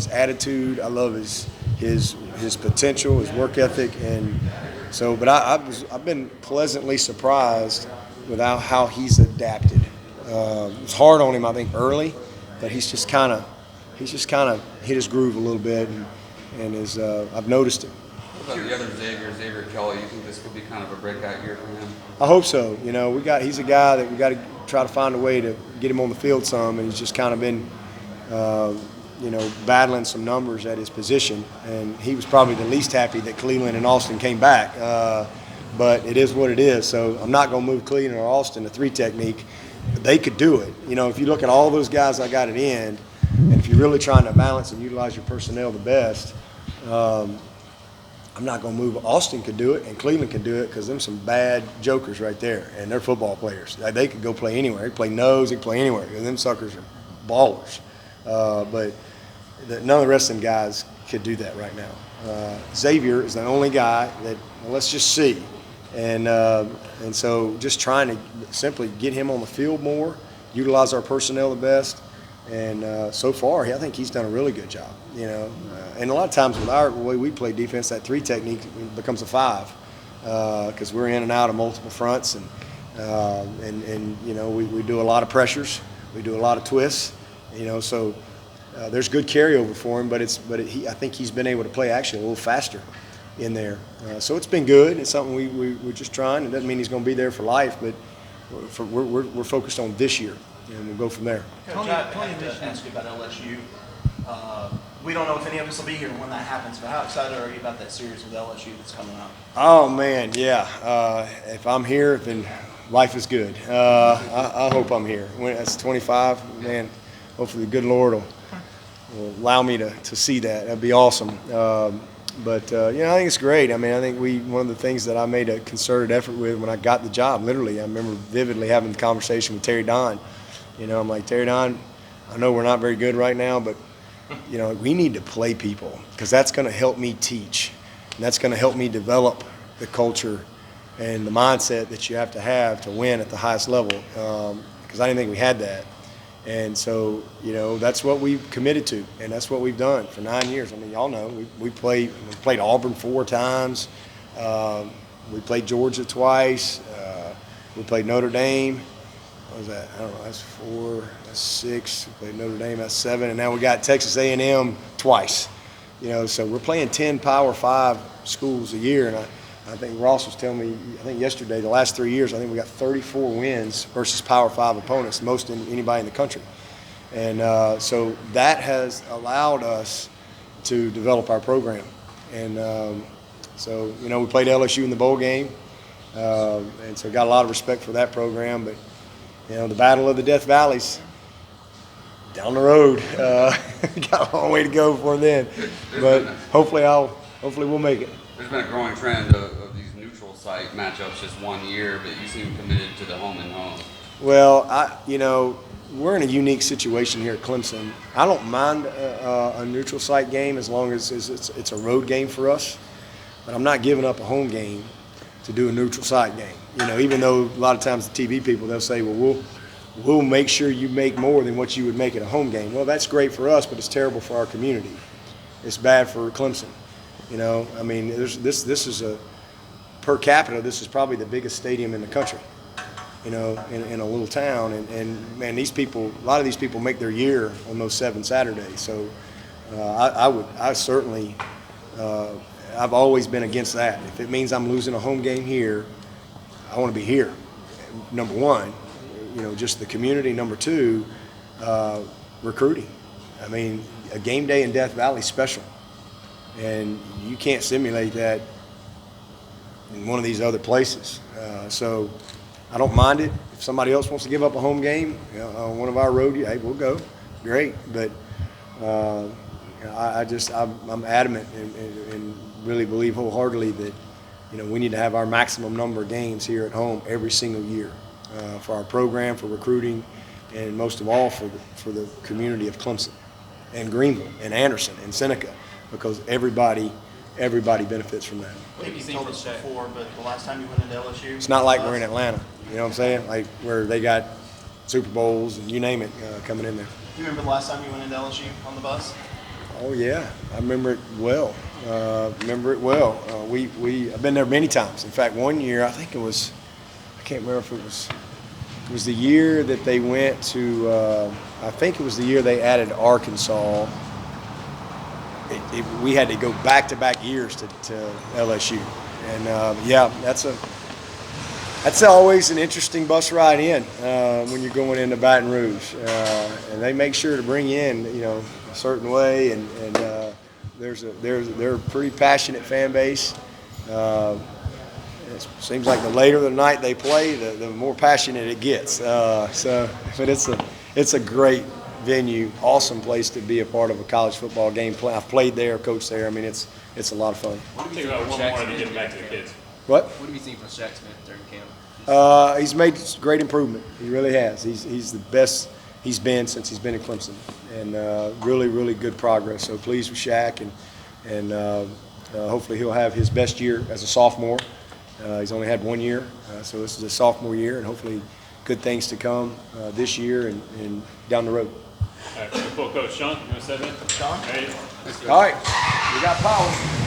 his attitude. I love his potential, his work ethic, and so. But I've been pleasantly surprised with how he's adapted. It was hard on him, I think, early, but he's just kind of hit his groove a little bit, and is I've noticed it. What about the other Xavier Kelly? You think this could be kind of a breakout year for him? I hope so. You know, he's a guy that we got to try to find a way to get him on the field some, and he's just kind of been, battling some numbers at his position, and he was probably the least happy that Cleveland and Austin came back. But it is what it is. So I'm not going to move Cleveland or Austin to 3 technique. But they could do it. You know, if you look at all those guys I got at the end, and if you're really trying to balance and utilize your personnel the best, I'm not going to move. Austin could do it, and Cleveland could do it because them some bad jokers right there, and they're football players. They could go play anywhere. They could play nose. They could play anywhere. And them suckers are ballers. But none of the rest of them guys could do that right now. Xavier is the only guy that, well, let's just see. And so just trying to simply get him on the field more, utilize our personnel the best. And so far, I think he's done a really good job, you know. And a lot of times with the way we play defense, that 3 technique becomes a 5 because we're in and out of multiple fronts. And you know, we do a lot of pressures. We do a lot of twists, you know. So there's good carryover for him, but I think he's been able to play actually a little faster in there. So it's been good. It's something we're just trying. It doesn't mean he's going to be there for life, but we're focused on this year, and we'll go from there. Tony, I have to ask you about LSU. We don't know if any of us will be here when that happens, but how excited are you about that series with LSU that's coming up? Oh, man, yeah. If I'm here, then life is good. I hope I'm here. When that's 25, man, hopefully the good Lord will allow me to see that. That'd be awesome. But I think it's great. I mean, I think one of the things that I made a concerted effort with when I got the job, literally, I remember vividly having the conversation with Terry Don. You know, I'm like, Terry Don, I know we're not very good right now, but, you know, we need to play people because that's going to help me teach. And that's going to help me develop the culture and the mindset that you have to win at the highest level because I didn't think we had that. And so, you know, that's what we've committed to, and that's what we've done for 9 years. I mean, y'all know, we played Auburn 4 times. We played Georgia twice. We played Notre Dame. What was that? I don't know. That's 4. That's 6. We played Notre Dame. That's 7. And now we got Texas A&M twice. You know, so we're playing 10 Power 5 schools a year, and I think Ross was telling me, I think yesterday, the last 3 years, I think we got 34 wins versus Power 5 opponents, most in anybody in the country. And so that has allowed us to develop our program. And so, you know, we played LSU in the bowl game, and so got a lot of respect for that program. But, you know, the battle of the Death Valleys, down the road, got a long way to go before then. But hopefully we'll make it. There's been a growing trend of these neutral site matchups just 1 year, but you seem committed to the home and home. Well, we're in a unique situation here at Clemson. I don't mind a neutral site game as long as it's a road game for us, but I'm not giving up a home game to do a neutral site game. You know, even though a lot of times the TV people, they'll say, well, we'll make sure you make more than what you would make at a home game. Well, that's great for us, but it's terrible for our community. It's bad for Clemson. You know, I mean, this is per capita, this is probably the biggest stadium in the country, you know, in a little town. And man, a lot of these people make their year on those 7 Saturdays. So I've always been against that. If it means I'm losing a home game here, I want to be here. Number one, you know, just the community. Number 2, recruiting. I mean, a game day in Death Valley is special. And you can't simulate that in one of these other places. So I don't mind it. If somebody else wants to give up a home game, you know, on one of our road, hey, we'll go. Great. But I'm adamant and really believe wholeheartedly that, you know, we need to have our maximum number of games here at home every single year for our program, for recruiting, and most of all for the community of Clemson and Greenville and Anderson and Seneca. Because everybody benefits from that. I think you told us before, but the last time you went into LSU, it's not like we're in Atlanta. You know what I'm saying? Like where they got Super Bowls and you name it coming in there. Do you remember the last time you went into LSU on the bus? Oh yeah, I remember it well. I've been there many times. In fact, one year I think I can't remember if it was the year that they went to. I think it was the year they added Arkansas. We had to go back-to-back years to LSU, and yeah, that's always an interesting bus ride in when you're going into Baton Rouge, and they make sure to bring you in, a certain way, and they're a pretty passionate fan base. It seems like the later the night they play, the more passionate it gets. But it's a great venue, awesome place to be a part of a college football game. I've played there, coached there. I mean, it's a lot of fun. What do you think about one more to get back to the kids? What? What do you think from Shaq Smith during camp? He's made great improvement. He really has. He's the best he's been since he's been at Clemson, and really, really good progress. So pleased with Shaq, and hopefully he'll have his best year as a sophomore. He's only had 1 year, so this is a sophomore year, and hopefully good things to come this year and down the road. All right, cool, Coach. Sean, you want to say that? Sean? Ready? All right, we got power.